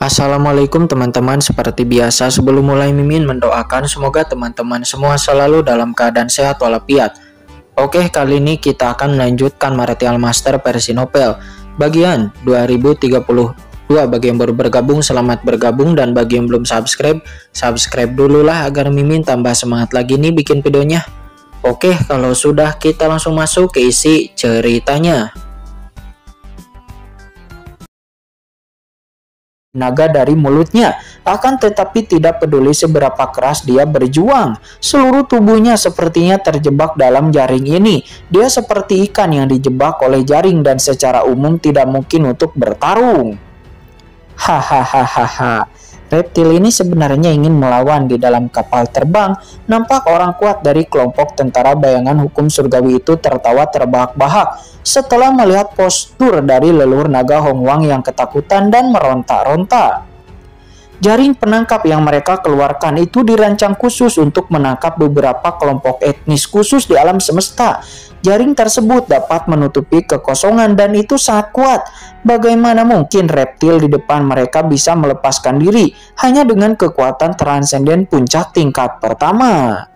Assalamualaikum teman-teman, seperti biasa sebelum mulai Mimin mendoakan semoga teman-teman semua selalu dalam keadaan sehat walafiat. Oke, kali ini kita akan melanjutkan Martial Master versi novel bagian 2032. Bagi yang baru bergabung, selamat bergabung, dan bagi yang belum subscribe, subscribe dulu lah agar Mimin tambah semangat lagi nih bikin videonya. Oke, kalau sudah kita langsung masuk ke isi ceritanya. Naga dari mulutnya, akan tetapi tidak peduli seberapa keras dia berjuang. Seluruh tubuhnya sepertinya terjebak dalam jaring ini. Dia seperti ikan yang dijebak oleh jaring dan secara umum tidak mungkin untuk bertarung. Hahaha. Reptil ini sebenarnya ingin melawan di dalam kapal terbang. Nampak orang kuat dari kelompok tentara bayangan hukum surgawi itu tertawa terbahak-bahak setelah melihat postur dari leluhur naga Honghuang yang ketakutan dan meronta-ronta. Jaring penangkap yang mereka keluarkan itu dirancang khusus untuk menangkap beberapa kelompok etnis khusus di alam semesta. Jaring tersebut dapat menutupi kekosongan dan itu sangat kuat. Bagaimana mungkin reptil di depan mereka bisa melepaskan diri hanya dengan kekuatan transenden puncak tingkat pertama?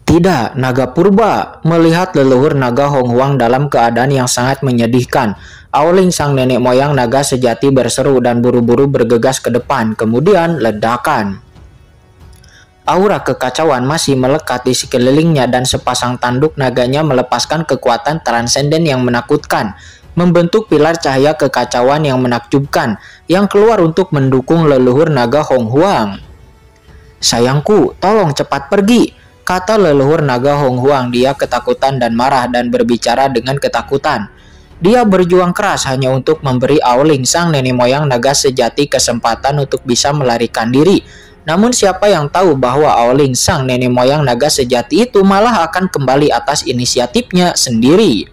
Tidak, naga purba melihat leluhur naga Honghuang dalam keadaan yang sangat menyedihkan. Aoling sang nenek moyang naga sejati berseru dan buru-buru bergegas ke depan, kemudian ledakan. Aura kekacauan masih melekat di sekelilingnya dan sepasang tanduk naganya melepaskan kekuatan transenden yang menakutkan, membentuk pilar cahaya kekacauan yang menakjubkan yang keluar untuk mendukung leluhur naga Honghuang. "Sayangku, tolong cepat pergi," kata leluhur naga Honghuang. Dia ketakutan dan marah dan berbicara dengan ketakutan. Dia berjuang keras hanya untuk memberi Aoling sang nenek moyang naga sejati kesempatan untuk bisa melarikan diri. Namun siapa yang tahu bahwa Aoling sang nenek moyang naga sejati itu malah akan kembali atas inisiatifnya sendiri.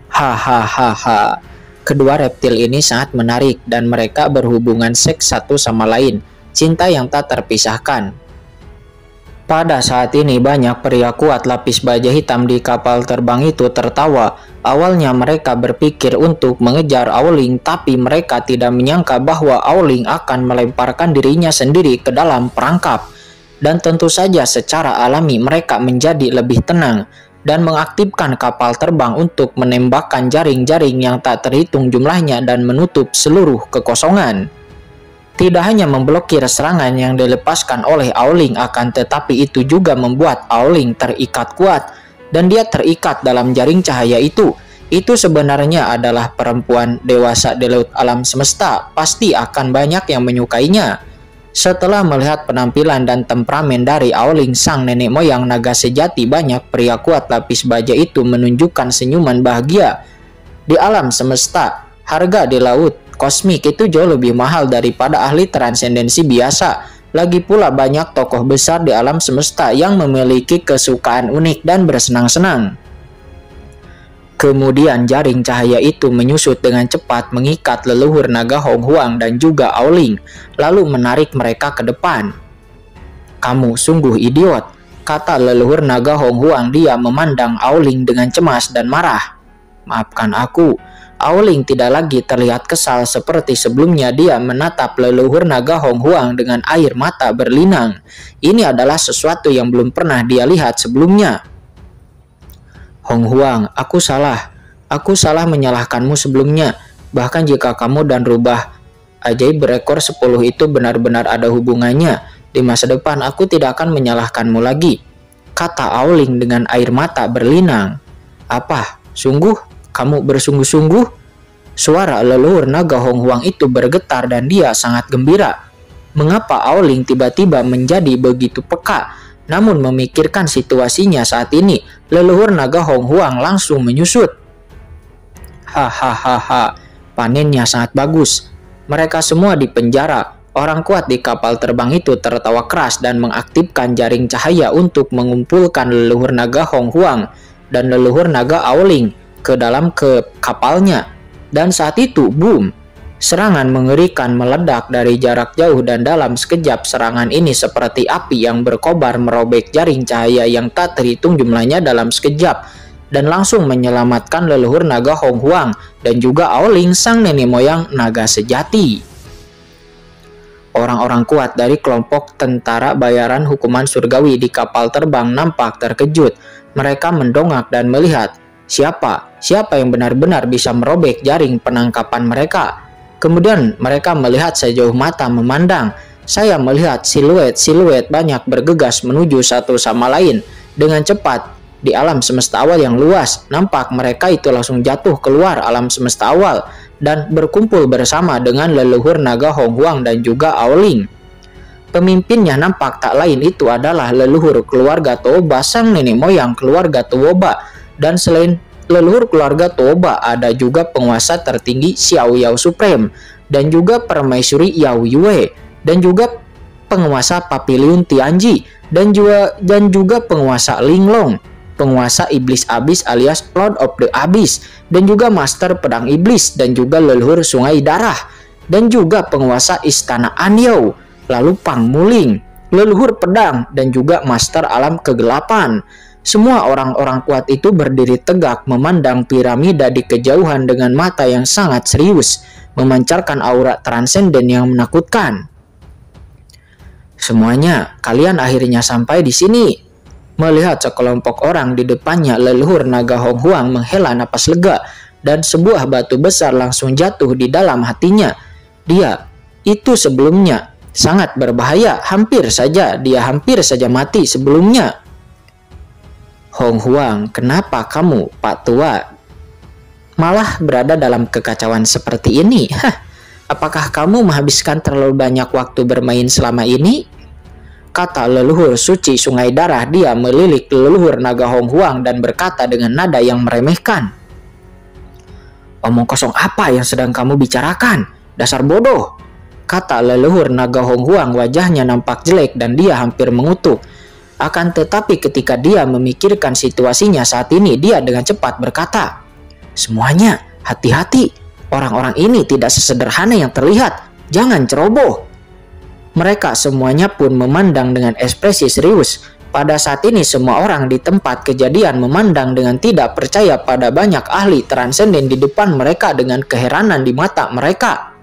Hahaha. Kedua reptil ini sangat menarik dan mereka berhubungan seks satu sama lain, cinta yang tak terpisahkan. Pada saat ini banyak pria kuat lapis baja hitam di kapal terbang itu tertawa. Awalnya mereka berpikir untuk mengejar Aoling, tapi mereka tidak menyangka bahwa Aoling akan melemparkan dirinya sendiri ke dalam perangkap. Dan tentu saja secara alami mereka menjadi lebih tenang dan mengaktifkan kapal terbang untuk menembakkan jaring-jaring yang tak terhitung jumlahnya dan menutup seluruh kekosongan. Tidak hanya memblokir serangan yang dilepaskan oleh Aoling, akan tetapi itu juga membuat Aoling terikat kuat dan dia terikat dalam jaring cahaya itu. Itu sebenarnya adalah perempuan dewasa di laut alam semesta, pasti akan banyak yang menyukainya. Setelah melihat penampilan dan temperamen dari Aoling sang nenek moyang naga sejati, banyak pria kuat lapis baja itu menunjukkan senyuman bahagia. Di alam semesta, harga di laut kosmik itu jauh lebih mahal daripada ahli transendensi biasa. Lagi pula banyak tokoh besar di alam semesta yang memiliki kesukaan unik dan bersenang-senang. Kemudian jaring cahaya itu menyusut dengan cepat mengikat leluhur naga Honghuang dan juga Aoling, lalu menarik mereka ke depan. "Kamu sungguh idiot," kata leluhur naga Honghuang. Dia memandang Aoling dengan cemas dan marah. "Maafkan aku." Aoling tidak lagi terlihat kesal seperti sebelumnya. Dia menatap leluhur naga Honghuang dengan air mata berlinang. Ini adalah sesuatu yang belum pernah dia lihat sebelumnya. "Honghuang, aku salah. Aku salah menyalahkanmu sebelumnya. Bahkan jika kamu dan rubah ajaib berekor 10 itu benar-benar ada hubungannya, di masa depan aku tidak akan menyalahkanmu lagi," kata Aoling dengan air mata berlinang. "Apa? Sungguh? Kamu bersungguh-sungguh?" Suara leluhur naga Honghuang itu bergetar dan dia sangat gembira. Mengapa Aoling tiba-tiba menjadi begitu peka? Namun memikirkan situasinya saat ini, leluhur naga Honghuang langsung menyusut. Hahaha, panennya sangat bagus. Mereka semua di penjara. Orang kuat di kapal terbang itu tertawa keras dan mengaktifkan jaring cahaya untuk mengumpulkan leluhur naga Honghuang dan leluhur naga Aoling ke dalam kapalnya. Dan saat itu, boom, serangan mengerikan meledak dari jarak jauh dan dalam sekejap serangan ini seperti api yang berkobar merobek jaring cahaya yang tak terhitung jumlahnya dalam sekejap dan langsung menyelamatkan leluhur naga Honghuang dan juga Aoling sang nenek moyang naga sejati. Orang-orang kuat dari kelompok tentara bayaran hukuman surgawi di kapal terbang nampak terkejut. Mereka mendongak dan melihat siapa yang benar-benar bisa merobek jaring penangkapan mereka. Kemudian mereka melihat sejauh mata memandang. Saya melihat siluet banyak bergegas menuju satu sama lain dengan cepat di alam semesta awal yang luas. Nampak mereka itu langsung jatuh keluar alam semesta awal dan berkumpul bersama dengan leluhur naga Hong Huang dan juga Aoling. Pemimpinnya nampak tak lain itu adalah leluhur keluarga Toba, sang nenek moyang keluarga Toba. Dan selain leluhur keluarga Toba, ada juga penguasa tertinggi Xiao Yao Supreme, dan juga permaisuri Yao Yue, dan juga penguasa Papiliun Tianji, dan juga penguasa Linglong, penguasa Iblis Abis alias Lord of the Abyss, dan juga Master Pedang Iblis, dan juga leluhur Sungai Darah, dan juga penguasa Istana Anyou, lalu Pang Muling, leluhur pedang, dan juga Master Alam Kegelapan. Semua orang-orang kuat itu berdiri tegak memandang piramida di kejauhan dengan mata yang sangat serius, memancarkan aura transenden yang menakutkan. Semuanya, kalian akhirnya sampai di sini. Melihat sekelompok orang di depannya, leluhur naga Hong Huang menghela napas lega dan sebuah batu besar langsung jatuh di dalam hatinya. Dia itu sebelumnya sangat berbahaya, hampir saja mati sebelumnya. Hong Huang, kenapa kamu, Pak Tua, malah berada dalam kekacauan seperti ini? Apakah kamu menghabiskan terlalu banyak waktu bermain selama ini? Kata leluhur suci Sungai Darah. Dia melilik leluhur naga Hong Huang dan berkata dengan nada yang meremehkan. Omong kosong apa yang sedang kamu bicarakan? Dasar bodoh. Kata leluhur naga Hong Huang, wajahnya nampak jelek dan dia hampir mengutuk. Akan tetapi ketika dia memikirkan situasinya saat ini, dia dengan cepat berkata, semuanya, hati-hati. Orang-orang ini tidak sesederhana yang terlihat. Jangan ceroboh. Mereka semuanya pun memandang dengan ekspresi serius. Pada saat ini semua orang di tempat kejadian memandang dengan tidak percaya pada banyak ahli transenden di depan mereka dengan keheranan di mata mereka.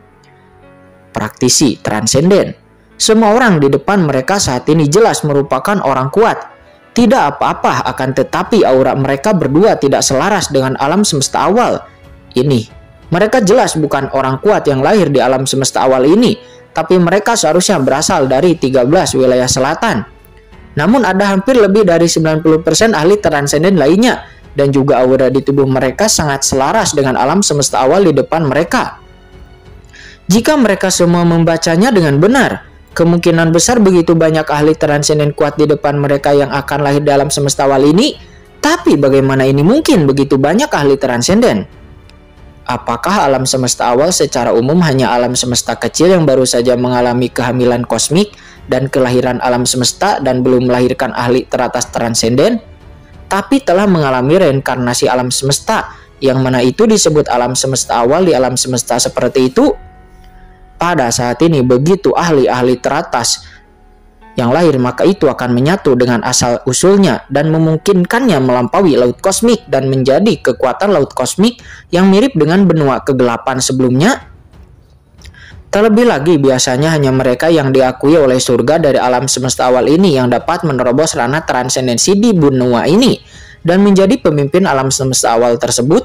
Praktisi transenden. Semua orang di depan mereka saat ini jelas merupakan orang kuat. Tidak apa-apa, akan tetapi aura mereka berdua tidak selaras dengan alam semesta awal ini. Mereka jelas bukan orang kuat yang lahir di alam semesta awal ini, tapi mereka seharusnya berasal dari 13 wilayah selatan. Namun ada hampir lebih dari 90% ahli transenden lainnya, dan juga aura di tubuh mereka sangat selaras dengan alam semesta awal di depan mereka. Jika mereka semua membacanya dengan benar, kemungkinan besar begitu banyak ahli transenden kuat di depan mereka yang akan lahir di alam semesta awal ini. Tapi bagaimana ini mungkin begitu banyak ahli transenden? Apakah alam semesta awal secara umum hanya alam semesta kecil yang baru saja mengalami kehamilan kosmik dan kelahiran alam semesta dan belum melahirkan ahli teratas transenden? Tapi telah mengalami reinkarnasi alam semesta, yang mana itu disebut alam semesta awal di alam semesta seperti itu? Pada saat ini begitu ahli-ahli teratas yang lahir, maka itu akan menyatu dengan asal usulnya dan memungkinkannya melampaui laut kosmik dan menjadi kekuatan laut kosmik yang mirip dengan benua kegelapan sebelumnya. Terlebih lagi biasanya hanya mereka yang diakui oleh surga dari alam semesta awal ini yang dapat menerobos ranah transendensi di benua ini dan menjadi pemimpin alam semesta awal tersebut.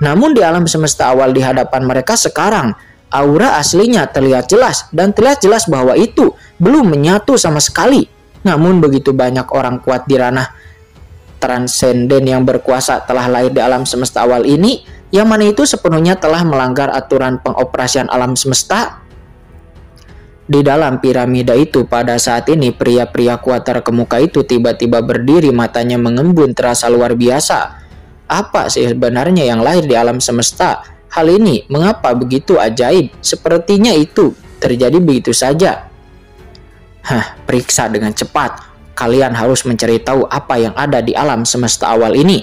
Namun di alam semesta awal di hadapan mereka sekarang, aura aslinya terlihat jelas dan terlihat jelas bahwa itu belum menyatu sama sekali. Namun begitu banyak orang kuat di ranah transenden yang berkuasa telah lahir di alam semesta awal ini, yang mana itu sepenuhnya telah melanggar aturan pengoperasian alam semesta. Di dalam piramida itu pada saat ini pria-pria kuat terkemuka itu tiba-tiba berdiri, matanya mengembun terasa luar biasa. Apa sih sebenarnya yang lahir di alam semesta? Hal ini mengapa begitu ajaib? Sepertinya itu terjadi begitu saja. Periksa dengan cepat. Kalian harus mencari tahu apa yang ada di alam semesta awal ini.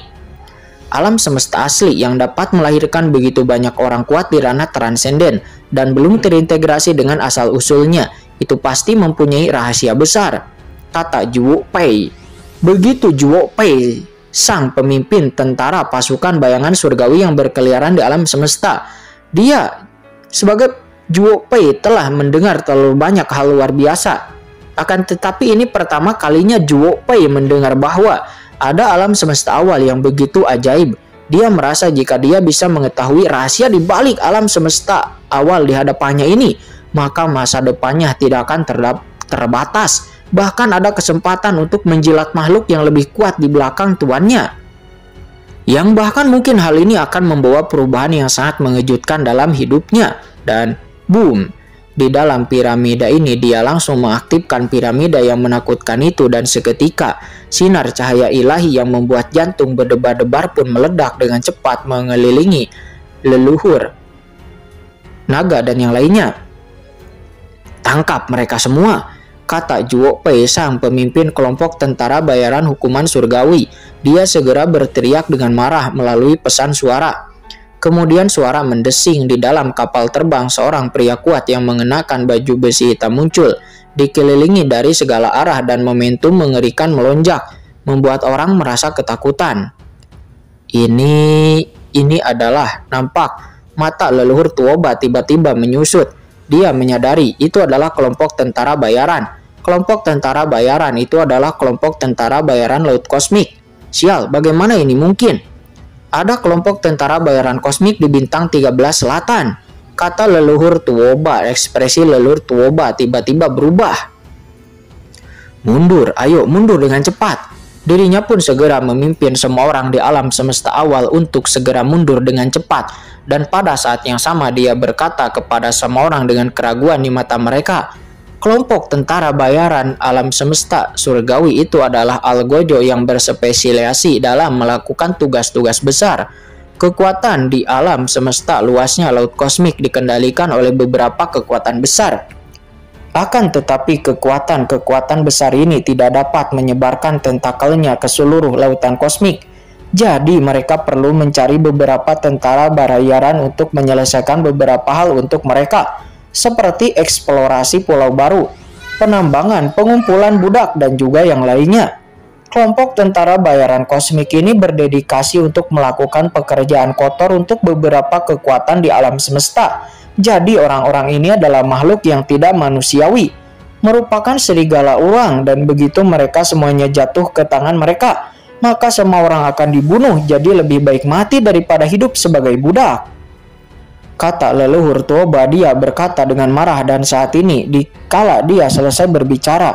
Alam semesta asli yang dapat melahirkan begitu banyak orang kuat di ranah transenden dan belum terintegrasi dengan asal usulnya, itu pasti mempunyai rahasia besar, kata Zhuo Pei. Begitu Zhuo Pei, sang pemimpin tentara pasukan bayangan surgawi yang berkeliaran di alam semesta, dia sebagai Zhuo Pei telah mendengar terlalu banyak hal luar biasa. Akan tetapi ini pertama kalinya Zhuo Pei mendengar bahwa ada alam semesta awal yang begitu ajaib. Dia merasa jika dia bisa mengetahui rahasia di balik alam semesta awal di hadapannya ini, maka masa depannya tidak akan terbatas. Bahkan ada kesempatan untuk menjilat makhluk yang lebih kuat di belakang tuannya. Yang bahkan mungkin hal ini akan membawa perubahan yang sangat mengejutkan dalam hidupnya. Dan boom, di dalam piramida ini dia langsung mengaktifkan piramida yang menakutkan itu, dan seketika sinar cahaya ilahi yang membuat jantung berdebar-debar pun meledak dengan cepat mengelilingi leluhur naga dan yang lainnya. "Tangkap mereka semua," kata Zhuo Pei, sang pemimpin kelompok tentara bayaran hukuman surgawi. Dia segera berteriak dengan marah melalui pesan suara. Kemudian suara mendesing di dalam kapal terbang. Seorang pria kuat yang mengenakan baju besi hitam muncul, dikelilingi dari segala arah dan momentum mengerikan melonjak, membuat orang merasa ketakutan. Ini adalah nampak. Mata leluhur Tuoba tiba-tiba menyusut. Dia menyadari itu adalah kelompok tentara bayaran. Kelompok tentara bayaran itu adalah kelompok tentara bayaran Laut Kosmik. Sial, bagaimana ini mungkin? Ada kelompok tentara bayaran kosmik di bintang 13 selatan, kata leluhur Tuoba. Ekspresi leluhur Tuoba tiba-tiba berubah. "Mundur, ayo mundur dengan cepat." Dirinya pun segera memimpin semua orang di alam semesta awal untuk segera mundur dengan cepat. Dan pada saat yang sama dia berkata kepada semua orang dengan keraguan di mata mereka, kelompok tentara bayaran alam semesta surgawi itu adalah Algojo yang berspesialisasi dalam melakukan tugas-tugas besar. Kekuatan di alam semesta luasnya laut kosmik dikendalikan oleh beberapa kekuatan besar. Akan tetapi kekuatan-kekuatan besar ini tidak dapat menyebarkan tentakelnya ke seluruh lautan kosmik. Jadi mereka perlu mencari beberapa tentara bayaran untuk menyelesaikan beberapa hal untuk mereka, seperti eksplorasi pulau baru, penambangan, pengumpulan budak, dan juga yang lainnya. Kelompok tentara bayaran kosmik ini berdedikasi untuk melakukan pekerjaan kotor untuk beberapa kekuatan di alam semesta. Jadi orang-orang ini adalah makhluk yang tidak manusiawi, merupakan serigala uang, dan begitu mereka semuanya jatuh ke tangan mereka, maka semua orang akan dibunuh. Jadi lebih baik mati daripada hidup sebagai budak, kata leluhur Tuoba. Dia berkata dengan marah, dan saat ini dikala dia selesai berbicara,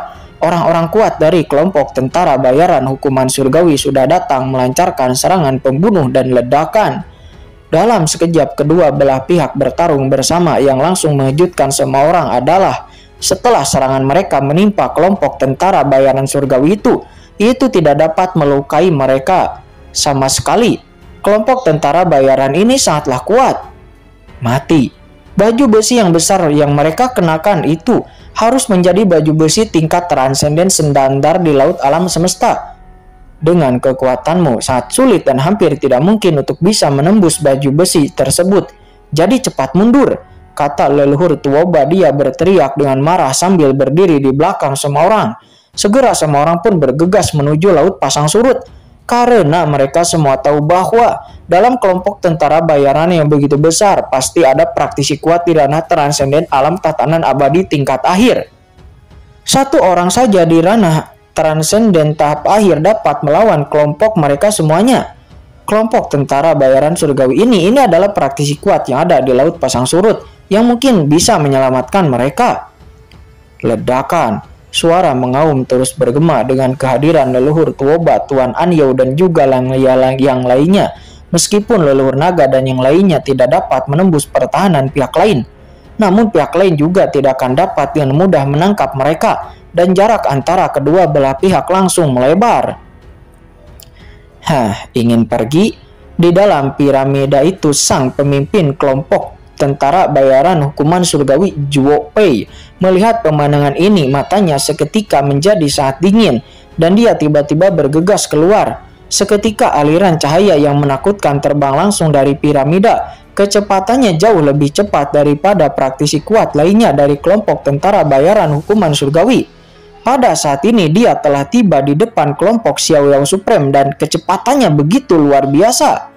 orang-orang kuat dari kelompok tentara bayaran hukuman surgawi sudah datang melancarkan serangan pembunuh dan ledakan. Dalam sekejap kedua belah pihak bertarung bersama. Yang langsung mengejutkan semua orang adalah setelah serangan mereka menimpa kelompok tentara bayaran surgawi itu tidak dapat melukai mereka sama sekali. Kelompok tentara bayaran ini sangatlah kuat. Mati. Baju besi yang besar yang mereka kenakan itu harus menjadi baju besi tingkat transenden standar di laut alam semesta. Dengan kekuatanmu sangat sulit dan hampir tidak mungkin untuk bisa menembus baju besi tersebut. Jadi cepat mundur, kata leluhur Tuoba. Dia berteriak dengan marah sambil berdiri di belakang semua orang. Segera semua orang pun bergegas menuju laut pasang surut, karena mereka semua tahu bahwa dalam kelompok tentara bayaran yang begitu besar pasti ada praktisi kuat di ranah transenden alam tatanan abadi tingkat akhir. Satu orang saja di ranah transenden tahap akhir dapat melawan kelompok mereka semuanya. Kelompok tentara bayaran surgawi ini adalah praktisi kuat yang ada di laut pasang surut yang mungkin bisa menyelamatkan mereka. Ledakan. Suara mengaum terus bergema dengan kehadiran leluhur Tuoba, Tuan Anyou, dan juga yang lainnya. Meskipun leluhur naga dan yang lainnya tidak dapat menembus pertahanan pihak lain, namun pihak lain juga tidak akan dapat dengan mudah menangkap mereka, dan jarak antara kedua belah pihak langsung melebar. Ingin pergi? Di dalam piramida itu sang pemimpin kelompok tentara bayaran hukuman surgawi Zhuo Pei melihat pemandangan ini. Matanya seketika menjadi sangat dingin dan dia tiba-tiba bergegas keluar. Seketika aliran cahaya yang menakutkan terbang langsung dari piramida. Kecepatannya jauh lebih cepat daripada praktisi kuat lainnya dari kelompok tentara bayaran hukuman surgawi. Pada saat ini dia telah tiba di depan kelompok Xiao Yao Supreme dan kecepatannya begitu luar biasa.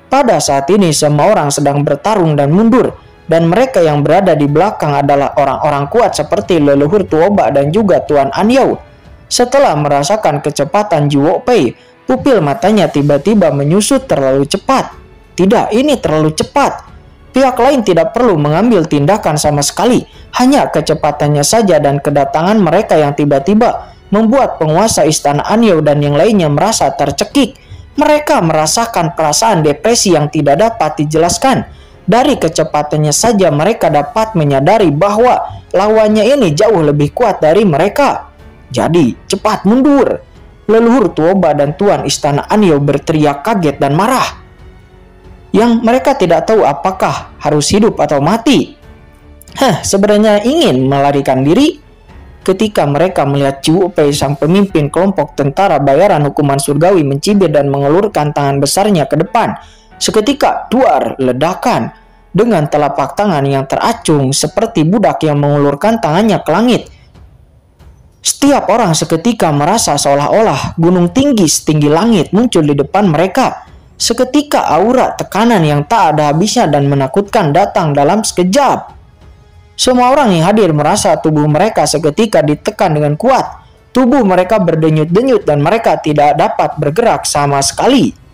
Pada saat ini semua orang sedang bertarung dan mundur. dan mereka yang berada di belakang adalah orang-orang kuat seperti leluhur Tuoba dan juga Tuan Anyao. Setelah merasakan kecepatan Juwo Pei, pupil matanya tiba-tiba menyusut terlalu cepat. Tidak, ini terlalu cepat. Pihak lain tidak perlu mengambil tindakan sama sekali, hanya kecepatannya saja dan kedatangan mereka yang tiba-tiba membuat penguasa Istana Anyao dan yang lainnya merasa tercekik. Mereka merasakan perasaan depresi yang tidak dapat dijelaskan. Dari kecepatannya saja mereka dapat menyadari bahwa lawannya ini jauh lebih kuat dari mereka. Jadi, cepat mundur. Leluhur Tuoba dan Tuan Istana Anyao berteriak kaget dan marah. Yang mereka tidak tahu apakah harus hidup atau mati. Sebenarnya ingin melarikan diri. Ketika mereka melihat Juwo Pei, sang pemimpin kelompok tentara bayaran hukuman surgawi, mencibir dan mengelurkan tangan besarnya ke depan. Seketika duar ledakan dengan telapak tangan yang teracung seperti budak yang mengulurkan tangannya ke langit. Setiap orang seketika merasa seolah-olah gunung tinggi setinggi langit muncul di depan mereka. Seketika aura tekanan yang tak ada habisnya dan menakutkan datang dalam sekejap. Semua orang yang hadir merasa tubuh mereka seketika ditekan dengan kuat. Tubuh mereka berdenyut-denyut dan mereka tidak dapat bergerak sama sekali.